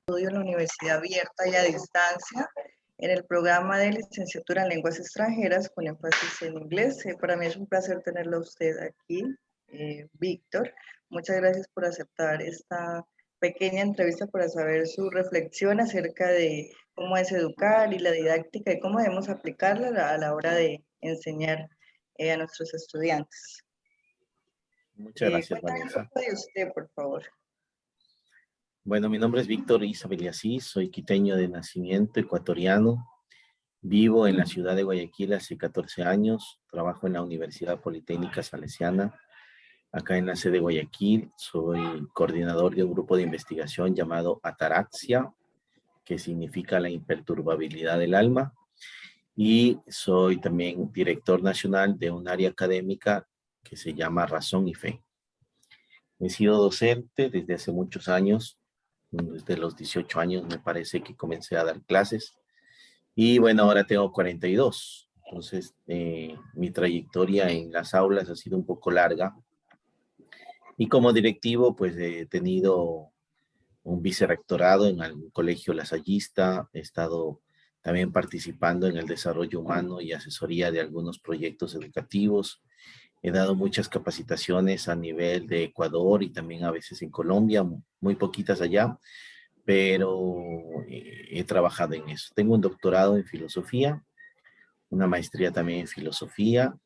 Estudio en la Universidad Abierta y a Distancia en el programa de licenciatura en lenguas extranjeras con énfasis en inglés. Para mí es un placer tenerlo a usted aquí, Víctor. Muchas gracias por aceptar esta pequeña entrevista para saber su reflexión acerca de cómo es educar y la didáctica y cómo debemos aplicarla a la hora de enseñar a nuestros estudiantes. Muchas gracias, Cuéntame un Vanessa. poco de usted, por favor. Bueno, mi nombre es Víctor Isabel Asís, soy quiteño de nacimiento, ecuatoriano. Vivo en la ciudad de Guayaquil hace 14 años. Trabajo en la Universidad Politécnica Salesiana, acá en la sede de Guayaquil. Soy coordinador de un grupo de investigación llamado Ataraxia, que significa la imperturbabilidad del alma. Y soy también director nacional de un área académica que se llama Razón y Fe. He sido docente desde hace muchos años, desde los 18 años me parece que comencé a dar clases. Y bueno, ahora tengo 42. Entonces, mi trayectoria en las aulas ha sido un poco larga. Y como directivo, pues he tenido un vicerrectorado en algún colegio lasallista. He estado también participando en el desarrollo humano y asesoría de algunos proyectos educativos. He dado muchas capacitaciones a nivel de Ecuador y también a veces en Colombia, muy poquitas allá, pero he trabajado en eso. Tengo un doctorado en filosofía, una maestría también en filosofía,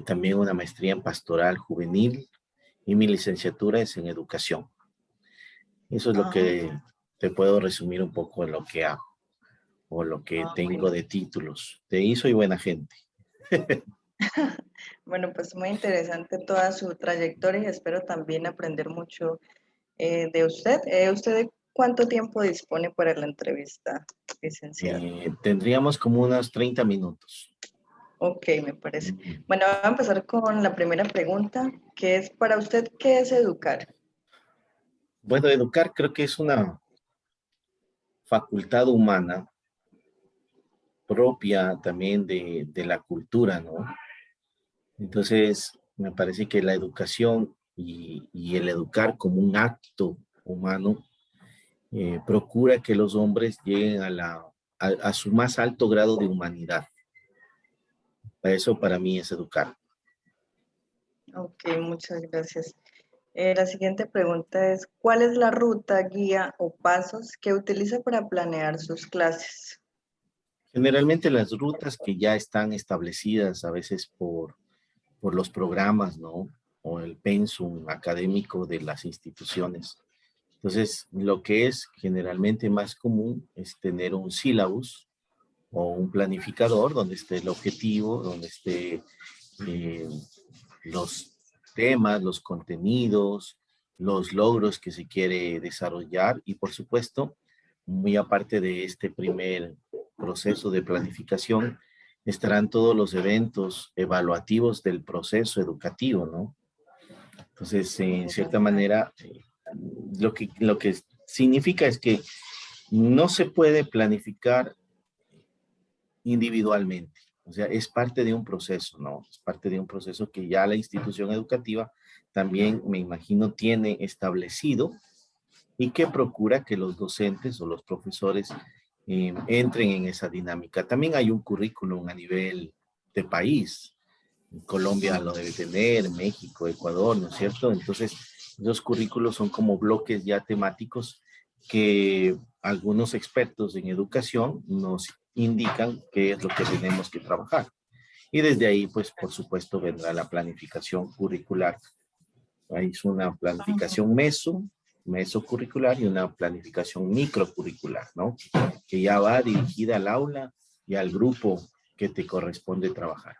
también una maestría en pastoral juvenil y mi licenciatura es en educación. Eso es lo que te puedo resumir un poco en lo que hago o lo que tengo Bueno. de títulos. De ahí soy buena gente. Bueno, pues muy interesante toda su trayectoria y espero también aprender mucho de usted. ¿Usted cuánto tiempo dispone para la entrevista, licenciado? Tendríamos como unos 30 minutos. Ok, me parece. Bueno, vamos a empezar con la primera pregunta, que es para usted, ¿qué es educar? Bueno, educar creo que es una facultad humana propia también de la cultura, ¿no? Entonces, me parece que la educación y el educar como un acto humano procura que los hombres lleguen a su más alto grado de humanidad. Eso para mí es educar. Ok, muchas gracias. La siguiente pregunta es, ¿cuál es la ruta, guía o pasos que utiliza para planear sus clases? Generalmente las rutas que ya están establecidas a veces por los programas, ¿no? O el pensum académico de las instituciones. Entonces, lo que es generalmente más común es tener un sílabus o un planificador donde esté el objetivo, donde esté eh, los temas, los contenidos, los logros que se quiere desarrollar y por supuesto, muy aparte de este primer proceso de planificación, estarán todos los eventos evaluativos del proceso educativo, ¿no? Entonces, en cierta manera, lo que significa es que no se puede planificar individualmente. O sea, es parte de un proceso, ¿no? Es parte de un proceso que ya la institución educativa también, me imagino, tiene establecido y que procura que los docentes o los profesores entren en esa dinámica. También hay un currículum a nivel de país. Colombia lo debe tener, México, Ecuador, ¿no es cierto? Entonces, los currículos son como bloques ya temáticos que algunos expertos en educación nos indican qué es lo que tenemos que trabajar. Y desde ahí, pues, por supuesto, vendrá la planificación curricular. Hay una planificación mesocurricular y una planificación microcurricular, ¿no? Que ya va dirigida al aula y al grupo que te corresponde trabajar.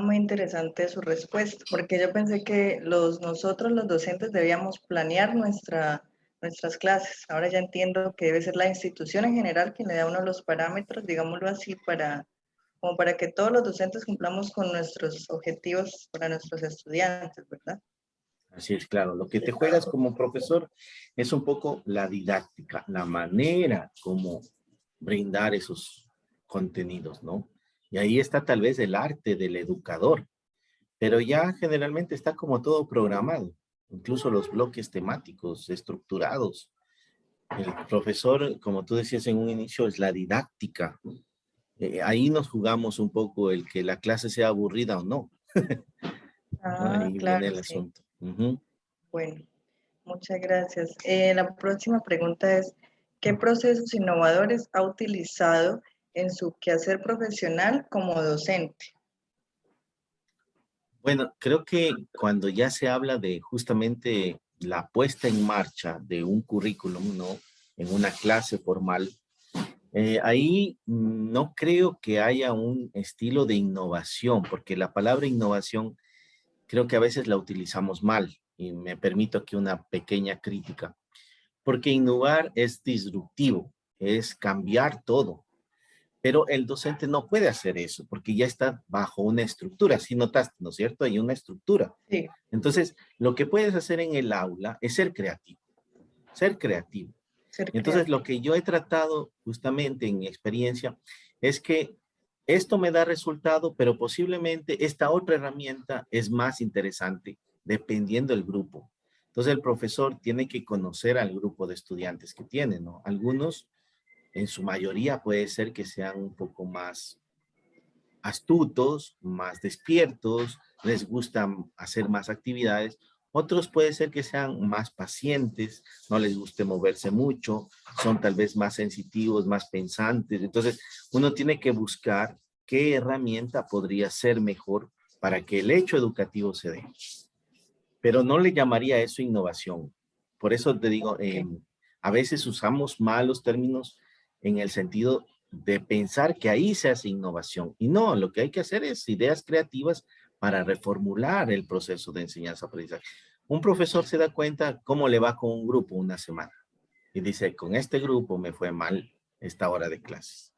Muy interesante su respuesta, porque yo pensé que nosotros los docentes debíamos planear nuestras clases. Ahora ya entiendo que debe ser la institución en general quien le da a uno los parámetros, digámoslo así, como para que todos los docentes cumplamos con nuestros objetivos para nuestros estudiantes, ¿verdad? Así es, claro. Lo que te juegas como profesor es un poco la didáctica, la manera como brindar esos contenidos, ¿no? Y ahí está tal vez el arte del educador, pero ya generalmente está como todo programado, incluso los bloques temáticos estructurados. El profesor, como tú decías en un inicio, es la didáctica. Ahí nos jugamos un poco el que la clase sea aburrida o no. ¿No? Ah, Ahí viene claro, el sí. asunto. Ujú. Bueno, muchas gracias. La próxima pregunta es, ¿qué procesos innovadores ha utilizado en su quehacer profesional como docente? Bueno, creo que cuando ya se habla de justamente la puesta en marcha de un currículum, ¿no? En una clase formal, ahí no creo que haya un estilo de innovación, porque la palabra innovación creo que a veces la utilizamos mal y me permito aquí una pequeña crítica, porque innovar es disruptivo, es cambiar todo, pero el docente no puede hacer eso porque ya está bajo una estructura, si notaste, ¿no es cierto? Hay una estructura. Sí, Entonces, lo que puedes hacer en el aula es ser creativo, ser creativo. ser Entonces, lo creativo. que yo he tratado justamente en mi experiencia es que esto me da resultado, pero posiblemente esta otra herramienta es más interesante dependiendo del grupo. Entonces, el profesor tiene que conocer al grupo de estudiantes que tiene, ¿no? Algunos, en su mayoría, puede ser que sean un poco más astutos, más despiertos, les gusta hacer más actividades. Otros puede ser que sean más pacientes, no les guste moverse mucho, son tal vez más sensitivos, más pensantes. Entonces, uno tiene que buscar qué herramienta podría ser mejor para que el hecho educativo se dé. Pero no le llamaría eso innovación. Por eso te digo, Ok. a veces usamos malos términos en el sentido de pensar que ahí se hace innovación. Y no, lo que hay que hacer es ideas creativas para reformular el proceso de enseñanza-aprendizaje. Un profesor se da cuenta cómo le va con un grupo una semana y dice, con este grupo me fue mal esta hora de clases.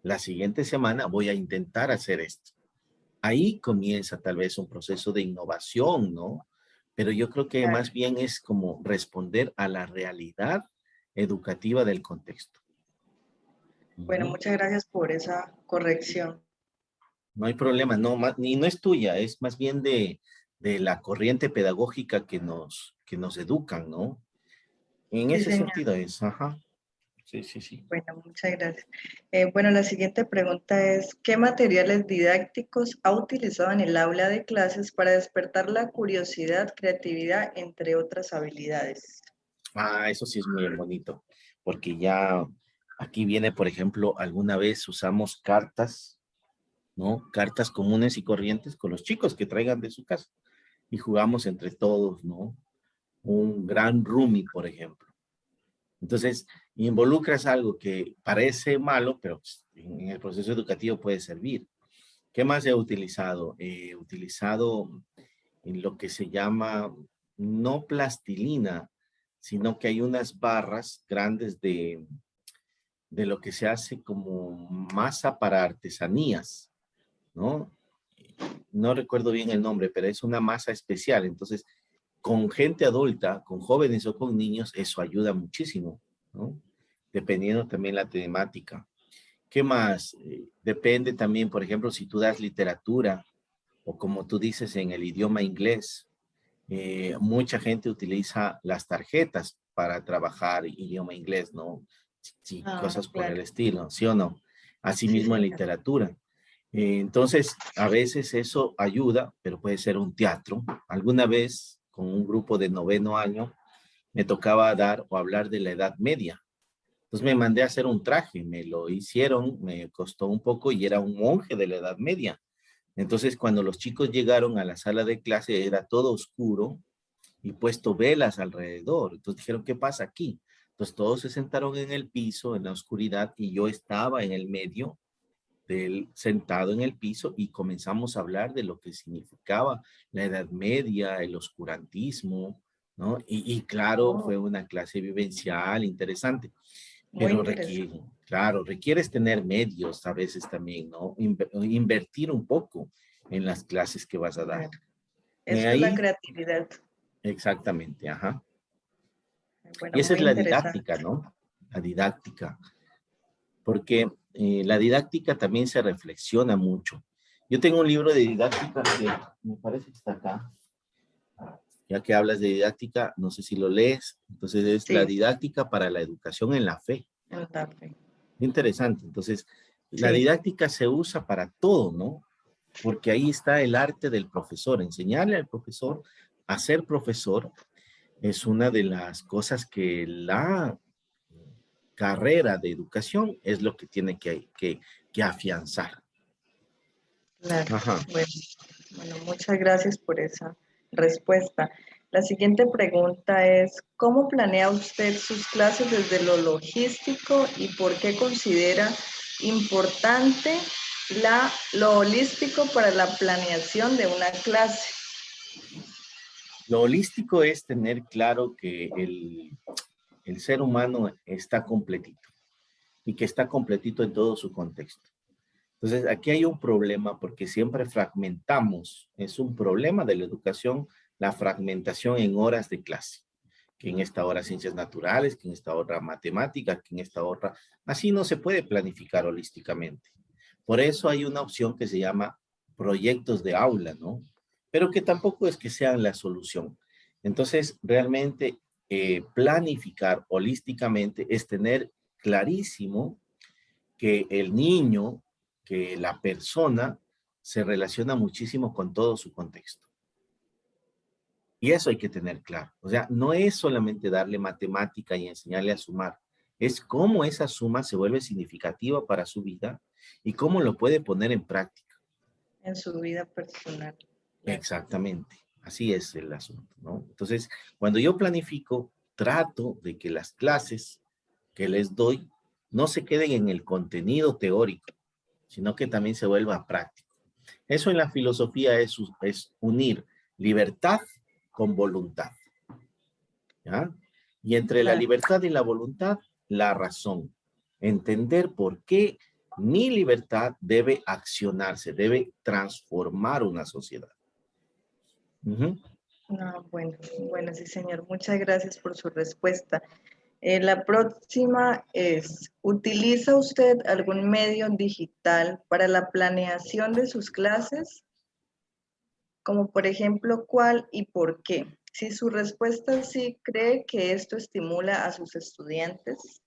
La siguiente semana voy a intentar hacer esto. Ahí comienza tal vez un proceso de innovación, ¿no? Pero yo creo que Claro. más bien es como responder a la realidad educativa del contexto. Bueno, Ujú. muchas gracias por esa corrección. No hay problema, no, ni no es tuya, es más bien de la corriente pedagógica que nos educan, ¿no? En Sí, ese señor. sentido es, ajá, sí, sí, sí. Bueno, muchas gracias. Bueno, la siguiente pregunta es, ¿qué materiales didácticos ha utilizado en el aula de clases para despertar la curiosidad, creatividad, entre otras habilidades? Ah, eso sí es muy bonito, porque ya aquí viene, por ejemplo, alguna vez usamos cartas, ¿no? Cartas comunes y corrientes con los chicos que traigan de su casa y jugamos entre todos, ¿no? Un gran roomie, por ejemplo. Entonces, involucras algo que parece malo, pero pues, en el proceso educativo puede servir. ¿Qué más he utilizado? He utilizado en lo que se llama no plastilina, sino que hay unas barras grandes de lo que se hace como masa para artesanías, ¿no? No recuerdo bien el nombre, pero es una masa especial. Entonces, con gente adulta, con jóvenes o con niños, eso ayuda muchísimo, ¿no? Dependiendo también la temática. ¿Qué más? Depende también, por ejemplo, si tú das literatura o como tú dices en el idioma inglés, mucha gente utiliza las tarjetas para trabajar idioma inglés, ¿no? Sí, Ah, cosas por el claro. estilo, ¿sí o no? Sí, Asimismo en señor. literatura. Entonces, a veces eso ayuda, pero puede ser un teatro. Alguna vez, con un grupo de noveno año, me tocaba dar o hablar de la Edad Media. Entonces me mandé a hacer un traje, me lo hicieron, me costó un poco y era un monje de la Edad Media. Entonces, cuando los chicos llegaron a la sala de clase, era todo oscuro y puesto velas alrededor. Entonces dijeron, ¿qué pasa aquí? Entonces todos se sentaron en el piso, en la oscuridad, y yo estaba en el medio del sentado en el piso y comenzamos a hablar de lo que significaba la Edad Media, el oscurantismo, ¿no? Y claro, Oh, fue una clase vivencial interesante, muy pero interesante. requiere, claro, requieres tener medios a veces también, ¿no? Invertir un poco en las clases que vas a dar. Claro. Eso es la Ahí, creatividad. exactamente, ajá. Bueno, Y esa muy es la didáctica, interesante. ¿no? La didáctica, porque la didáctica también se reflexiona mucho. Yo tengo un libro de didáctica que me parece que está acá, Ya que hablas de didáctica, no sé si lo lees, entonces es la Sí, didáctica para la educación en la fe. en la fe. Interesante, entonces la Sí, didáctica se usa para todo, ¿no? Porque ahí está el arte del profesor, enseñarle al profesor a ser profesor es una de las cosas que la carrera de educación es lo que tiene que afianzar. claro. Ajá. Bueno, bueno, muchas gracias por esa respuesta. La siguiente pregunta es, ¿cómo planea usted sus clases desde lo logístico y por qué considera importante lo holístico para la planeación de una clase? Lo holístico es tener claro que el ser humano está completito y que está completito en todo su contexto. Entonces, aquí hay un problema porque siempre fragmentamos. Es un problema de la educación, la fragmentación en horas de clase. Que en esta hora ciencias naturales, que en esta hora matemáticas, que en esta otra. Así no se puede planificar holísticamente. Por eso hay una opción que se llama proyectos de aula, ¿no? Pero que tampoco es que sean la solución. Entonces, realmente planificar holísticamente es tener clarísimo que el niño, que la persona se relaciona muchísimo con todo su contexto. Y eso hay que tener claro. O sea, no es solamente darle matemática y enseñarle a sumar, es cómo esa suma se vuelve significativa para su vida y cómo lo puede poner en práctica. En su vida personal. Claro. Exactamente. Así es el asunto, ¿no? Entonces, cuando yo planifico, trato de que las clases que les doy no se queden en el contenido teórico, sino que también se vuelva práctico. Eso en la filosofía es unir libertad con voluntad, ¿ya? Y entre la Claro. libertad y la voluntad, la razón. Entender por qué mi libertad debe accionarse, debe transformar una sociedad. Ujú. Ah, bueno, bueno, sí, señor. Muchas gracias por su respuesta. La próxima es, ¿utiliza usted algún medio digital para la planeación de sus clases? Como por ejemplo, ¿cuál y por qué? Si su respuesta es sí, ¿cree que esto estimula a sus estudiantes?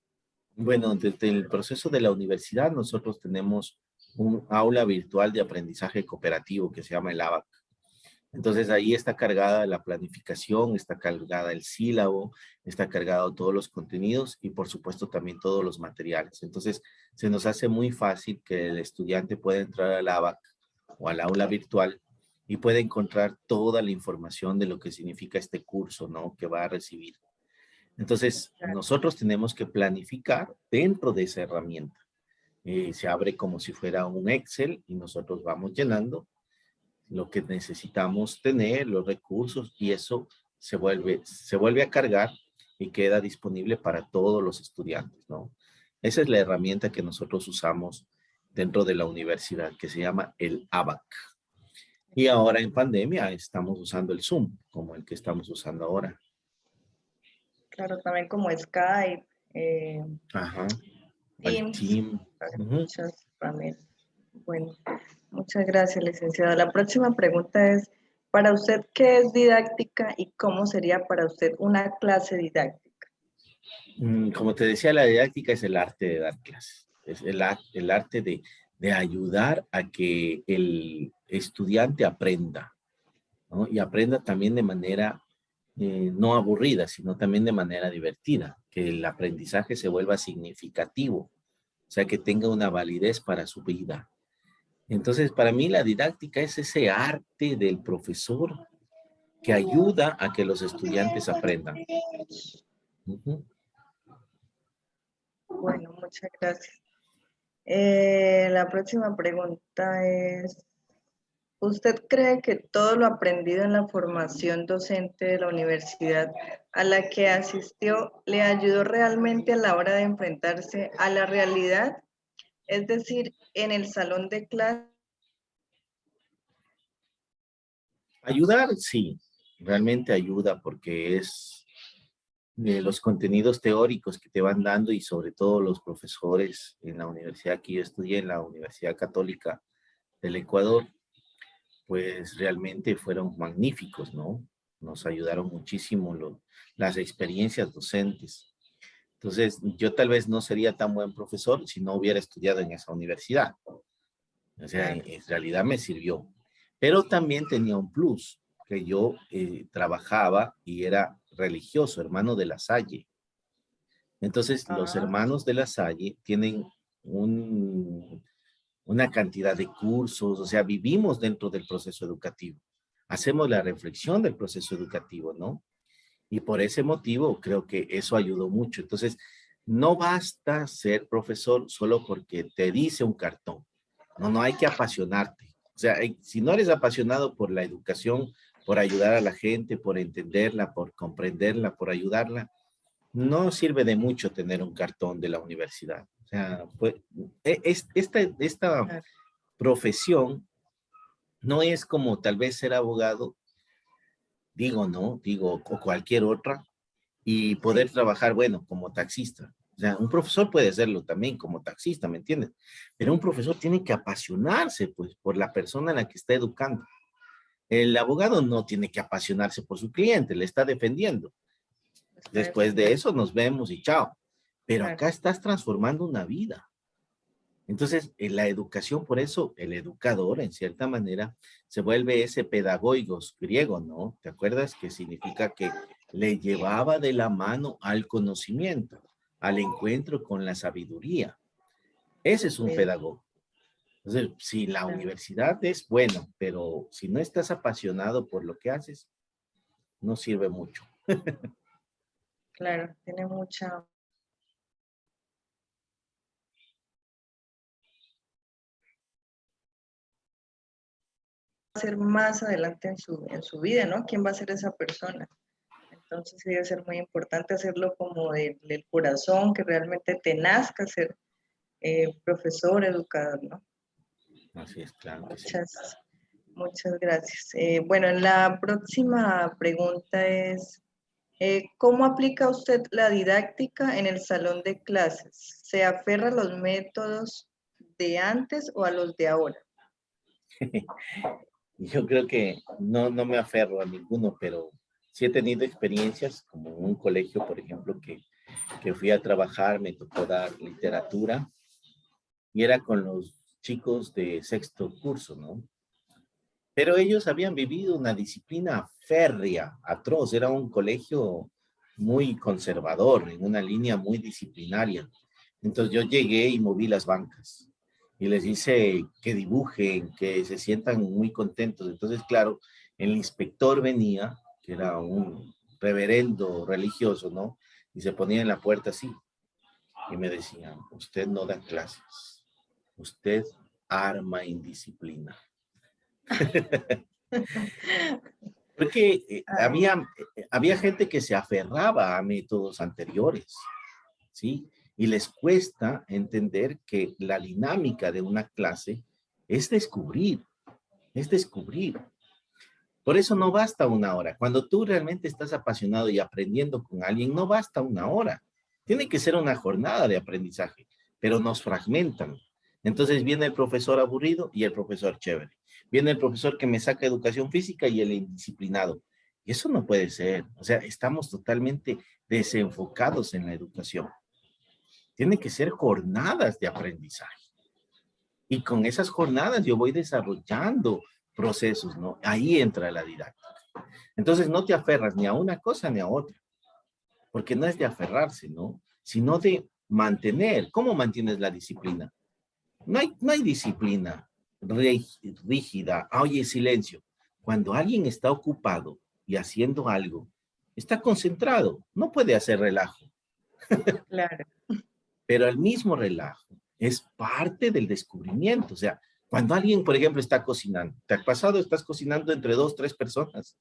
Bueno, desde el proceso de la universidad, nosotros tenemos un aula virtual de aprendizaje cooperativo que se llama el ABAC. Entonces ahí está cargada la planificación, está cargada el sílabo, está cargado todos los contenidos y por supuesto también todos los materiales. Entonces se nos hace muy fácil que el estudiante pueda entrar al ABAC o al aula virtual y pueda encontrar toda la información de lo que significa este curso, ¿no? Que va a recibir. Entonces nosotros tenemos que planificar dentro de esa herramienta. Se abre como si fuera un Excel y nosotros vamos llenando lo que necesitamos tener, los recursos, y eso se vuelve a cargar y queda disponible para todos los estudiantes, ¿no? Esa es la herramienta que nosotros usamos dentro de la universidad, que se llama el ABAC. Y ahora en pandemia estamos usando el Zoom, como el que estamos usando ahora. Claro, también como Skype, Ajá, al Teams, team. para Ujú. muchas también. Bueno, muchas gracias, licenciada. La próxima pregunta es, para usted, ¿qué es didáctica y cómo sería para usted una clase didáctica? Como te decía, la didáctica es el arte de dar clases, es el arte de ayudar a que el estudiante aprenda, ¿no? Y aprenda también de manera no aburrida, sino también de manera divertida, que el aprendizaje se vuelva significativo, o sea, que tenga una validez para su vida. Entonces, para mí la didáctica es ese arte del profesor que ayuda a que los estudiantes aprendan. Ujú. Bueno, muchas gracias. La próxima pregunta es, ¿usted cree que todo lo aprendido en la formación docente de la universidad a la que asistió le ayudó realmente a la hora de enfrentarse a la realidad? Es decir, en el salón de clase. Ayudar, sí, realmente ayuda porque es los contenidos teóricos que te van dando y sobre todo los profesores en la universidad que yo estudié, en la Universidad Católica del Ecuador, pues realmente fueron magníficos, ¿no? nos ayudaron muchísimo las experiencias docentes. Entonces, yo tal vez no sería tan buen profesor si no hubiera estudiado en esa universidad. O sea, Claro. en realidad me sirvió. Pero también tenía un plus, que yo trabajaba y era religioso, hermano de La Salle. Entonces, los Ah, hermanos de La Salle tienen una cantidad de cursos, o sea, vivimos dentro del proceso educativo. Hacemos la reflexión del proceso educativo, ¿no? Y por ese motivo creo que eso ayudó mucho. Entonces, no basta ser profesor solo porque te dice un cartón. No, no hay que apasionarte. O sea, si no eres apasionado por la educación, por ayudar a la gente, por entenderla, por comprenderla, por ayudarla, no sirve de mucho tener un cartón de la universidad. O sea, esta claro. profesión no es como tal vez ser abogado, digo, ¿no? Digo, o cualquier otra, y poder Sí, trabajar, bueno, como taxista. O sea, un profesor puede hacerlo también como taxista, ¿me entiendes? Pero un profesor tiene que apasionarse, pues, por la persona a la que está educando. El abogado no tiene que apasionarse por su cliente, le está defendiendo. está Después de defendiendo. eso nos vemos y chao. Pero Claro. acá estás transformando una vida. Entonces, en la educación, por eso el educador, en cierta manera, se vuelve ese pedagogos griego, ¿no? ¿Te acuerdas? Que significa que le llevaba de la mano al conocimiento, al encuentro con la sabiduría. Ese es un Sí, pedagogo. Entonces, si la claro. universidad es bueno, pero si no estás apasionado por lo que haces, no sirve mucho. Claro, tiene mucha ser más adelante en su vida, ¿no? ¿Quién va a ser esa persona? Entonces sí debe ser muy importante hacerlo como del corazón, que realmente te nazca ser profesor, educador, ¿no? Así es, claro que sí. Muchas, muchas gracias. Bueno, la próxima pregunta es, ¿cómo aplica usted la didáctica en el salón de clases? ¿Se aferra a los métodos de antes o a los de ahora? Yo creo que no me aferro a ninguno, pero sí he tenido experiencias, como en un colegio, por ejemplo, que fui a trabajar, me tocó dar literatura y era con los chicos de sexto curso, ¿no? Pero ellos habían vivido una disciplina férrea, atroz, era un colegio muy conservador, en una línea muy disciplinaria. Entonces yo llegué y moví las bancas y les hice que dibujen, que se sientan muy contentos. Entonces, claro, el inspector venía, que era un reverendo religioso, ¿no? Y se ponía en la puerta así y me decían, usted no da clases, usted arma indisciplina. Porque Ay, había gente que se aferraba a métodos anteriores, ¿sí? Y les cuesta entender que la dinámica de una clase es descubrir, es descubrir. Por eso no basta una hora. Cuando tú realmente estás apasionado y aprendiendo con alguien, no basta una hora. Tiene que ser una jornada de aprendizaje, pero nos fragmentan. Entonces viene el profesor aburrido y el profesor chévere. Viene el profesor que me saca educación física y el indisciplinado. Y eso no puede ser. O sea, estamos totalmente desenfocados en la educación. Tienen que ser jornadas de aprendizaje. Y con esas jornadas yo voy desarrollando procesos, ¿no? Ahí entra la didáctica. Entonces no te aferras ni a una cosa ni a otra, porque no es de aferrarse, ¿no? Sino de mantener. ¿Cómo mantienes la disciplina? No hay disciplina rígida. Ah, oye, silencio. Cuando alguien está ocupado y haciendo algo, está concentrado, no puede hacer relajo, claro, pero el mismo relajo es parte del descubrimiento. O sea, cuando alguien, por ejemplo, está cocinando, ¿te ha pasado? Estás cocinando entre dos, tres personas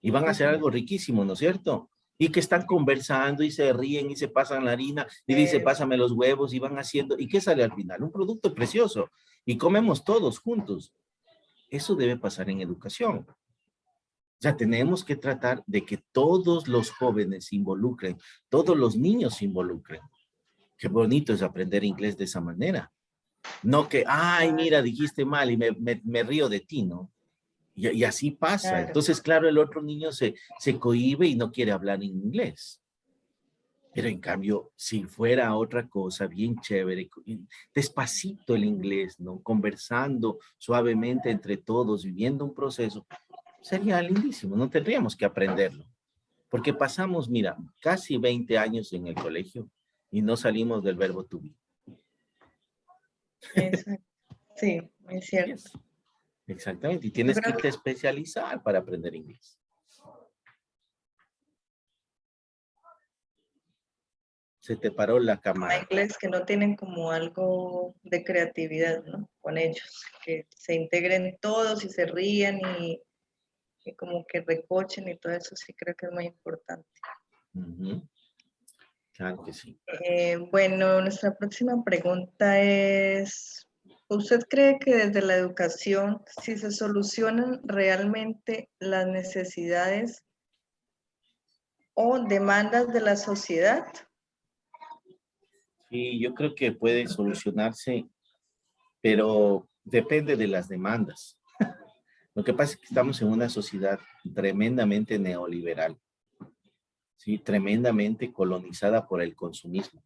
y van a hacer algo riquísimo, ¿no es cierto? Y que están conversando y se ríen y se pasan la harina y dice, es, pásame los huevos y van haciendo. ¿Y qué sale al final? Un producto precioso y comemos todos juntos. Eso debe pasar en educación. O sea, tenemos que tratar de que todos los jóvenes se involucren, todos los niños se involucren. Qué bonito es aprender inglés de esa manera. No que, ay, claro, mira, dijiste mal y me río de ti, ¿no? Y así pasa. Claro, Entonces, claro, el otro niño se cohíbe y no quiere hablar en inglés. Pero en cambio, si fuera otra cosa bien chévere, despacito el inglés, ¿no? Conversando suavemente entre todos, viviendo un proceso, sería lindísimo, no tendríamos que aprenderlo. Porque pasamos, mira, casi 20 años en el colegio y no salimos del verbo to be. exacto. Sí, es Así cierto. es. Exactamente. Y Yo tienes que creo irte a especializar para aprender inglés. Se te paró la hay cámara. inglés que no tienen como algo de creatividad, ¿no? Con ellos, que se integren todos y se rían y como que recochen y todo eso sí creo que es muy importante. Ujú. Claro que sí. Bueno, nuestra próxima pregunta es, ¿usted cree que desde la educación, si se solucionan realmente las necesidades o demandas de la sociedad? Sí, yo creo que puede solucionarse, pero depende de las demandas. Lo que pasa es que estamos en una sociedad tremendamente neoliberal, ¿sí? Tremendamente colonizada por el consumismo,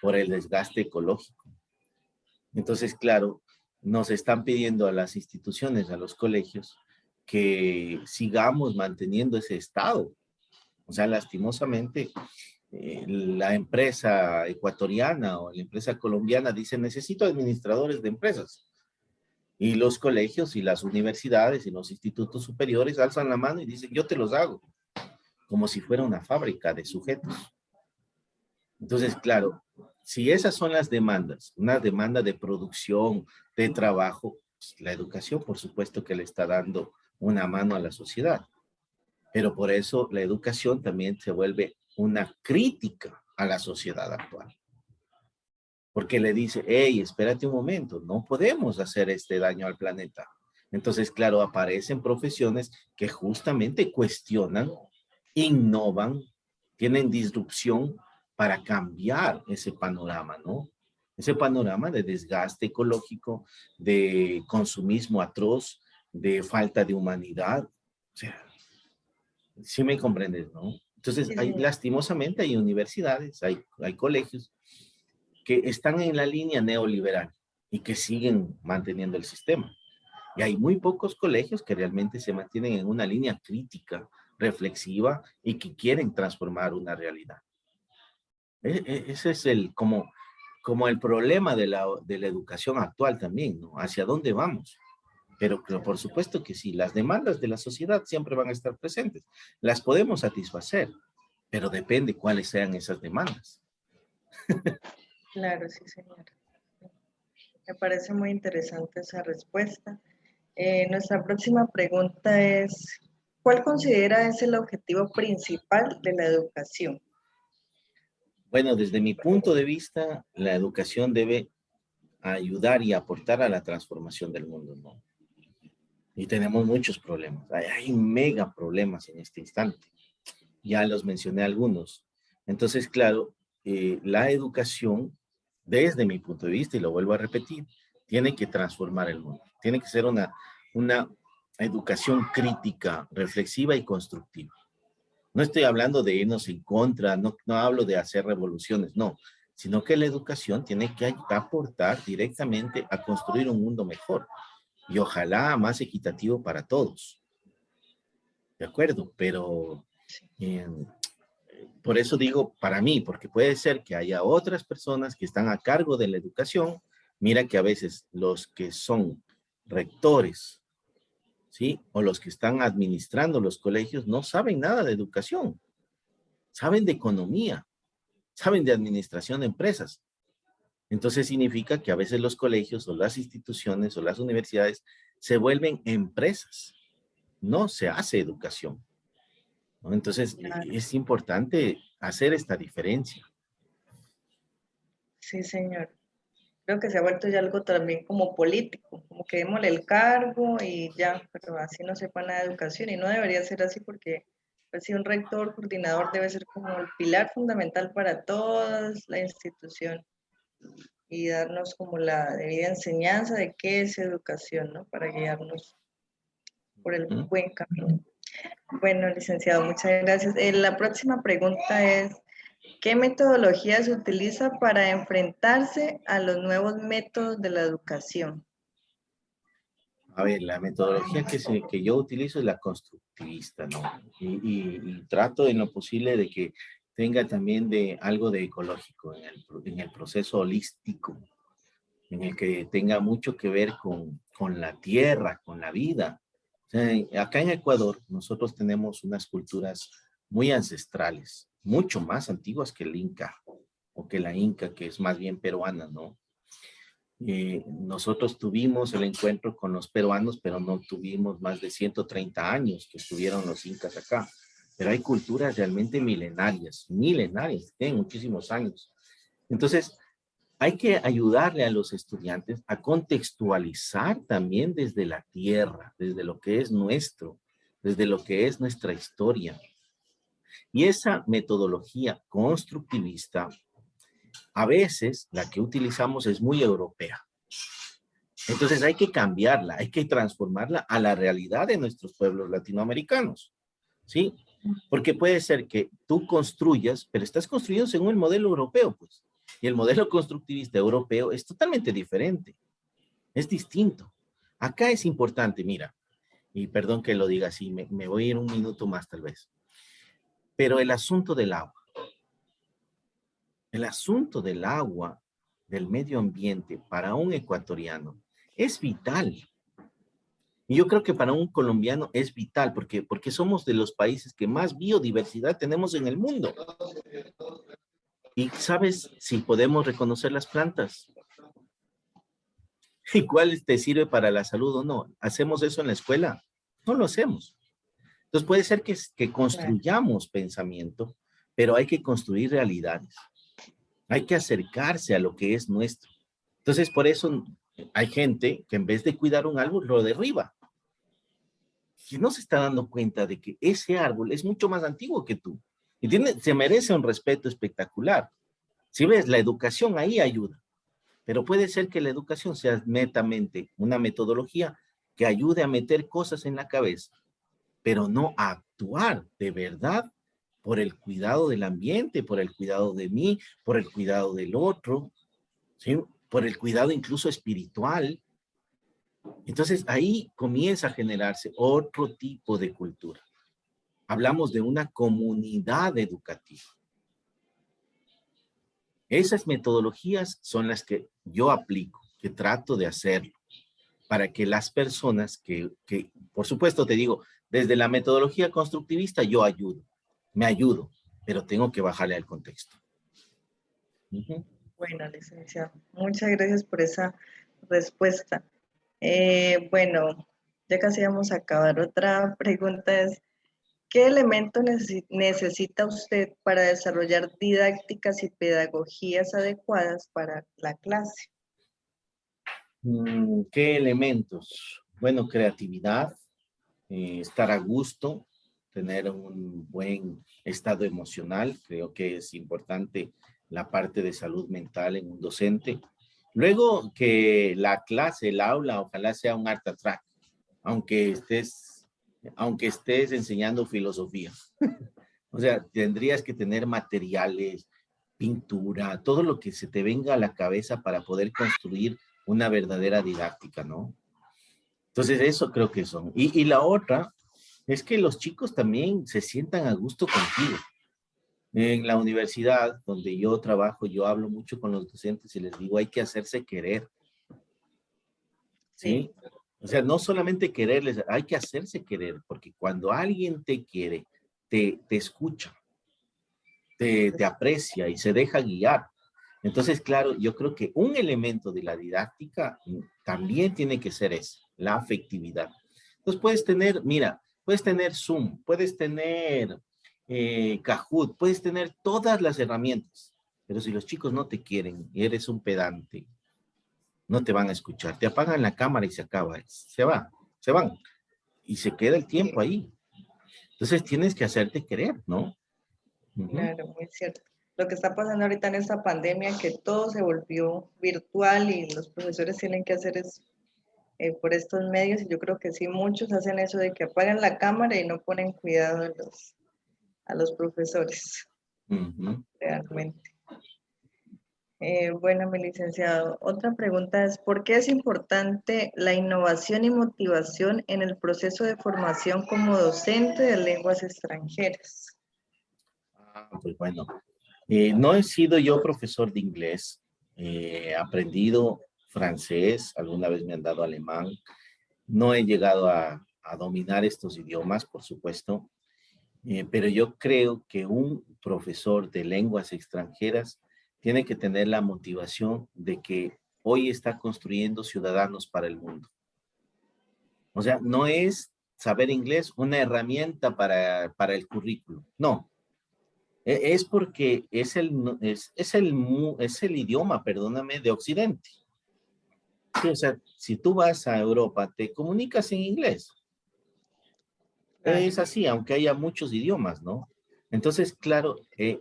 por el desgaste ecológico. Entonces, claro, nos están pidiendo a las instituciones, a los colegios, que sigamos manteniendo ese estado. O sea, lastimosamente, la empresa ecuatoriana o la empresa colombiana dice, necesito administradores de empresas. Y los colegios y las universidades y los institutos superiores alzan la mano y dicen, yo te los hago, como si fuera una fábrica de sujetos. Entonces, claro, si esas son las demandas, una demanda de producción, de trabajo, pues, la educación, por supuesto que le está dando una mano a la sociedad. Pero por eso la educación también se vuelve una crítica a la sociedad actual. Porque le dice, hey, espérate un momento, no podemos hacer este daño al planeta. Entonces, claro, aparecen profesiones que justamente cuestionan, innovan, tienen disrupción para cambiar ese panorama, ¿no? Ese panorama de desgaste ecológico, de consumismo atroz, de falta de humanidad. O sea, sí me comprendes, ¿no? Entonces, Sí, hay, señor. lastimosamente hay universidades, hay colegios que están en la línea neoliberal y que siguen manteniendo el sistema. Y hay muy pocos colegios que realmente se mantienen en una línea crítica, reflexiva y que quieren transformar una realidad. Ese es como el problema de la educación actual también, ¿no? ¿Hacia dónde vamos? Pero por supuesto que sí, las demandas de la sociedad siempre van a estar presentes. Las podemos satisfacer, pero depende cuáles sean esas demandas. Claro, sí, señor. Me parece muy interesante esa respuesta. Nuestra próxima pregunta es, ¿cuál considera es el objetivo principal de la educación? Bueno, desde mi punto de vista, la educación debe ayudar y aportar a la transformación del mundo, ¿no? Y tenemos muchos problemas, hay mega problemas en este instante. Ya los mencioné algunos. Entonces, claro, la educación, desde mi punto de vista, y lo vuelvo a repetir, tiene que transformar el mundo. Tiene que ser una educación crítica, reflexiva y constructiva. No estoy hablando de irnos en contra, no hablo de hacer revoluciones, no, sino que la educación tiene que aportar directamente a construir un mundo mejor y ojalá más equitativo para todos. ¿De acuerdo? Pero eh, por eso digo para mí, porque puede ser que haya otras personas que están a cargo de la educación. Mira que a veces los que son rectores, ¿sí? O los que están administrando los colegios no saben nada de educación, saben de economía, saben de administración de empresas. Entonces significa que a veces los colegios o las instituciones o las universidades se vuelven empresas, no se hace educación, ¿no? Entonces Claro, es importante hacer esta diferencia. sí, señor. Creo que se ha vuelto ya algo también como político, como que démosle el cargo y ya, pero así no sepa nada de educación y no debería ser así porque pues, si un rector, coordinador debe ser como el pilar fundamental para toda la institución y darnos como la debida enseñanza de qué es educación, ¿no? Para guiarnos. por el ¿Mm? buen camino. Bueno, licenciado, muchas gracias. La próxima pregunta es, ¿qué metodología se utiliza para enfrentarse a los nuevos métodos de la educación? A ver, la metodología que yo utilizo es la constructivista, ¿no? Y trato en lo posible de que tenga también de algo de ecológico en el proceso holístico, en el que tenga mucho que ver con la tierra, con la vida. O sea, acá en Ecuador nosotros tenemos unas culturas muy ancestrales, mucho más antiguas que el Inca o que la Inca, que es más bien peruana, ¿no? Nosotros tuvimos el encuentro con los peruanos, pero no tuvimos más de 130 años que estuvieron los incas acá. Pero hay culturas realmente milenarias, tienen muchísimos años. Entonces, hay que ayudarle a los estudiantes a contextualizar también desde la tierra, desde lo que es nuestro, desde lo que es nuestra historia. Y esa metodología constructivista, a veces la que utilizamos es muy europea. Entonces hay que cambiarla, hay que transformarla a la realidad de nuestros pueblos latinoamericanos, ¿sí? Porque puede ser que tú construyas, pero estás construyendo según el modelo europeo, pues. Y el modelo constructivista europeo es totalmente diferente, es distinto. Acá es importante, mira, y perdón que lo diga así, me voy a ir un minuto más tal vez, pero el asunto del agua, del medio ambiente para un ecuatoriano es vital. Y yo creo que para un colombiano es vital porque somos de los países que más biodiversidad tenemos en el mundo. Y sabes si podemos reconocer las plantas y cuál te sirve para la salud o no. ¿Hacemos eso en la escuela? No lo hacemos. Entonces puede ser que Claro. construyamos pensamiento, pero hay que construir realidades. Hay que acercarse a lo que es nuestro. Entonces por eso hay gente que en vez de cuidar un árbol lo derriba, que no se está dando cuenta de que ese árbol es mucho más antiguo que tú y se merece un respeto espectacular. Si ves, la educación ahí ayuda, pero puede ser que la educación sea netamente una metodología que ayude a meter cosas en la cabeza, pero no a actuar de verdad por el cuidado del ambiente, por el cuidado de mí, por el cuidado del otro, ¿sí? Por el cuidado incluso espiritual. Entonces ahí comienza a generarse otro tipo de cultura. Hablamos de una comunidad educativa. Esas metodologías son las que yo aplico, que trato de hacerlo, para que las personas por supuesto te digo, desde la metodología constructivista yo me ayudo, pero tengo que bajarle al contexto. Uh-huh. Bueno, licenciado, muchas gracias por esa respuesta. Bueno, ya casi vamos a acabar. Otra pregunta es, ¿qué elemento necesita usted para desarrollar didácticas y pedagogías adecuadas para la clase? ¿Qué elementos? Bueno, creatividad, estar a gusto, tener un buen estado emocional. Creo que es importante la parte de salud mental en un docente. Luego que la clase, el aula, ojalá sea un art attack, aunque estés, aunque estés enseñando filosofía. O sea, tendrías que tener materiales, pintura, todo lo que se te venga a la cabeza para poder construir una verdadera didáctica, ¿no? Entonces, eso creo que son. Y la otra es que los chicos también se sientan a gusto contigo. En la universidad donde yo trabajo, yo hablo mucho con los docentes y les digo, hay que hacerse querer, Sí, ¿sí? O sea, no solamente quererles, hay que hacerse querer, porque cuando alguien te quiere, te escucha, te aprecia y se deja guiar. Entonces, claro, yo creo que un elemento de la didáctica también tiene que ser eso, la afectividad. Entonces puedes tener, mira, puedes tener Zoom, puedes tener Kahoot, puedes tener todas las herramientas, pero si los chicos no te quieren y eres un pedante, no te van a escuchar. Te apagan la cámara y se acaba, se van y se queda el sí, tiempo ahí. Entonces tienes que hacerte querer, ¿no? Uh-huh. claro, muy cierto. Lo que está pasando ahorita en esta pandemia, que todo se volvió virtual y los profesores tienen que hacer es por estos medios, y yo creo que sí, muchos hacen eso de que apagan la cámara y no ponen cuidado a los profesores, Ujú. realmente. Bueno, mi licenciado, otra pregunta es, ¿por qué es importante la innovación y motivación en el proceso de formación como docente de lenguas extranjeras? Pues bueno, no he sido yo profesor de inglés, he aprendido francés, alguna vez me han dado alemán, no he llegado a dominar estos idiomas, por supuesto, pero yo creo que un profesor de lenguas extranjeras tiene que tener la motivación de que hoy está construyendo ciudadanos para el mundo. O sea, no es saber inglés una herramienta para el currículo, no. Es porque es el idioma, perdóname, de Occidente. Sí, o sea, si tú vas a Europa, te comunicas en inglés. Claro. Es así, aunque haya muchos idiomas, ¿no? Entonces, claro,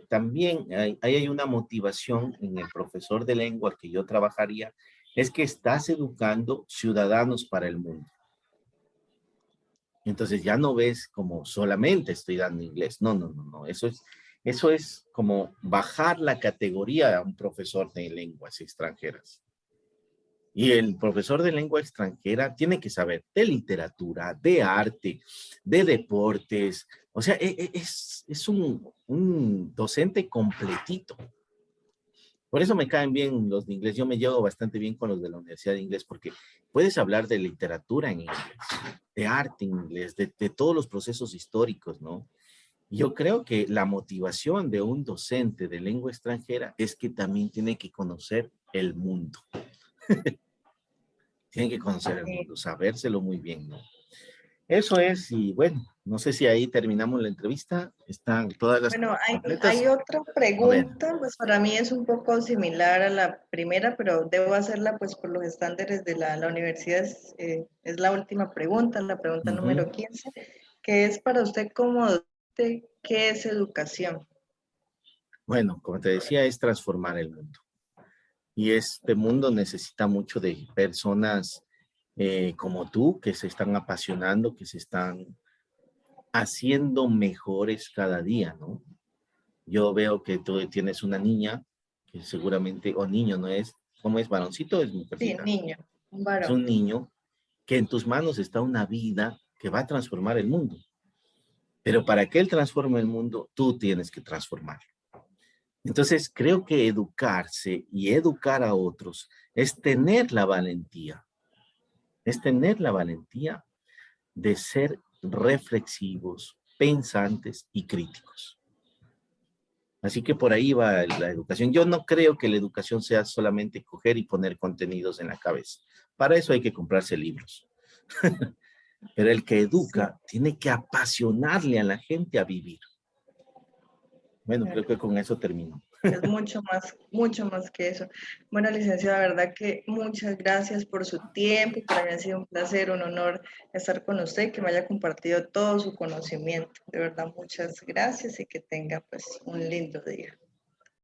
también hay una motivación en el profesor de lengua que yo trabajaría, es que estás educando ciudadanos para el mundo. Entonces ya no ves como solamente estoy dando inglés. No, no, no, no. Eso es como bajar la categoría a un profesor de lenguas extranjeras. Y el profesor de lengua extranjera tiene que saber de literatura, de arte, de deportes. O sea, es un docente completito. Por eso me caen bien los de inglés. Yo me llevo bastante bien con los de la Universidad de Inglés porque puedes hablar de literatura en inglés, de arte en inglés, de todos los procesos históricos, ¿no? Yo creo que la motivación de un docente de lengua extranjera es que también tiene que conocer el mundo. Tiene que conocer el Eh, mundo, sabérselo muy bien, ¿no? Eso es, y bueno, no sé si ahí terminamos la entrevista. Están todas las Bueno, completas. hay otra A ver. pregunta, pues para mí es un poco similar a la primera, pero debo hacerla pues por los estándares de la universidad. Es la última pregunta, la pregunta Ujú. número 15, que es para usted como docente, ¿qué es educación? Bueno, como te decía, es transformar el mundo. Y este mundo necesita mucho de personas como tú que se están apasionando, que se están haciendo mejores cada día, ¿no? Yo veo que tú tienes una niña, que seguramente, o niño, ¿no es? ¿Cómo es? ¿Varoncito o es Sí, mujercita? niño, un Es varón. un niño que en tus manos está una vida que va a transformar el mundo. Pero para que él transforme el mundo, tú tienes que transformarlo. Entonces, creo que educarse y educar a otros es tener la valentía de ser reflexivos, pensantes y críticos. Así que por ahí va la educación. Yo no creo que la educación sea solamente coger y poner contenidos en la cabeza. Para eso hay que comprarse libros. Pero el que Sí, educa tiene que apasionarle a la gente a vivir. Bueno, claro. creo que con eso termino. Es mucho más que eso. Bueno, licenciada, la verdad que muchas gracias por su tiempo. Para mí ha sido un placer, un honor estar con usted y que me haya compartido todo su conocimiento. De verdad, muchas gracias y que tenga pues un lindo día.